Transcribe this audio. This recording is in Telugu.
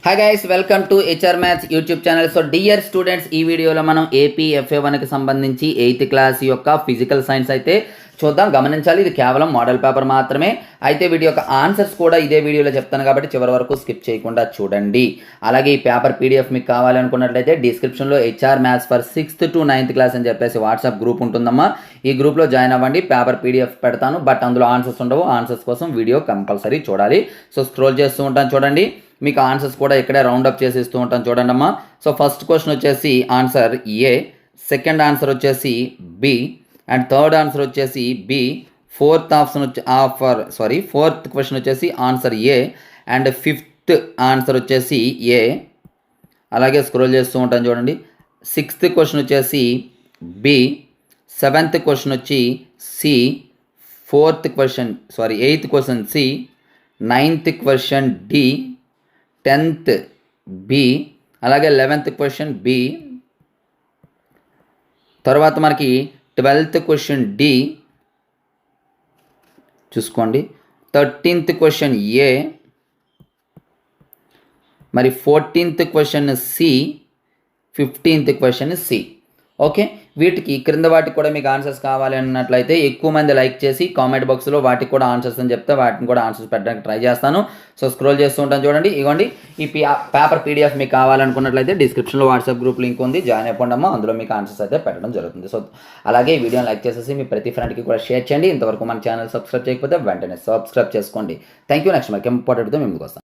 Hi guys, welcome to HR maths YouTube channel. So dear students, ఈ వీడియోలో మనం ఏపీ FA1కి సంబంధించి 8th క్లాస్ యొక్క ఫిజికల్ సైన్స్ అయితే చూద్దాం. గమనించాలి, ఇది కేవలం మోడల్ పేపర్ మాత్రమే. అయితే వీటి యొక్క ఆన్సర్స్ కూడా ఇదే వీడియోలో చెప్తాను కాబట్టి చివరి వరకు స్కిప్ చేయకుండా చూడండి. అలాగే ఈ పేపర్ PDF మీకు కావాలనుకున్నట్లయితే డిస్క్రిప్షన్లో HR maths for 6th to 9th class అని చెప్పేసి వాట్సాప్ గ్రూప్ ఉంటుందమ్మా. ఈ గ్రూప్లో జాయిన్ అవ్వండి. పేపర్ PDF పెడతాను, బట్ అందులో ఆన్సర్స్ ఉండవు. ఆన్సర్స్ కోసం వీడియో కంపల్సరీ చూడాలి. సో స్క్రోల్ చేస్తూ ఉంటాను చూడండి. మీకు ఆన్సర్స్ కూడా ఇక్కడే రౌండప్ చేసి ఇస్తూ ఉంటాను చూడండి అమ్మా. సో ఫస్ట్ క్వశ్చన్ వచ్చేసి ఆన్సర్ ఏ, సెకండ్ ఆన్సర్ వచ్చేసి బి, అండ్ థర్డ్ ఆన్సర్ వచ్చేసి బి. ఫోర్త్ క్వశ్చన్ వచ్చేసి answer A, and fifth answer వచ్చేసి ఏ. అలాగే స్క్రోల్ చేస్తూ ఉంటాను చూడండి. సిక్స్త్ క్వశ్చన్ వచ్చేసి బి, సెవెంత్ క్వశ్చన్ వచ్చి C, eighth question C, ninth question D, 10th B, అలాగే 11th క్వశ్చన్ బి. తర్వాత మనకి 12th క్వశ్చన్ డి చూసుకోండి. 13th క్వశ్చన్ ఏ, మరి 14th question C, 15th question C. Okay, వీటికి క్రింద వాటికి కూడా మీకు ఆన్సర్స్ కావాలి అన్నట్లయితే ఎక్కువ మంది లైక్ చేసి కామెంట్ బాక్స్లో వాటికి కూడా ఆన్సర్స్ అని చెప్తే వాటిని కూడా ఆన్సర్స్ పెట్టడానికి ట్రై చేస్తాను. సో స్క్రోల్ చేస్తూ ఉంటాను చూడండి. ఇవ్వండి, ఈ పేపర్ PDF మీకు కావాలనుకున్నట్లయితే డిస్క్రిప్షన్లో వాట్సాప్ గ్రూప్ లింక్ ఉంది, జాయిన్ అయిపోండమ్మా. అందులో మీకు ఆన్సర్స్ అయితే పెట్టడం జరుగుతుంది. సో అలాగే ఈ వీడియోని లైక్ చేసేసి మీ ప్రతి ఫ్రెండ్కి కూడా షేర్ చేయండి. ఇంతవరకు మన ఛానల్ సబ్స్క్రైబ్ చేయకపోతే వెంటనే సబ్స్క్రైబ్ చేసుకోండి. Thank you. నెక్స్ట్ మనకి ఇంపార్టెంట్తో మేము వస్తాం.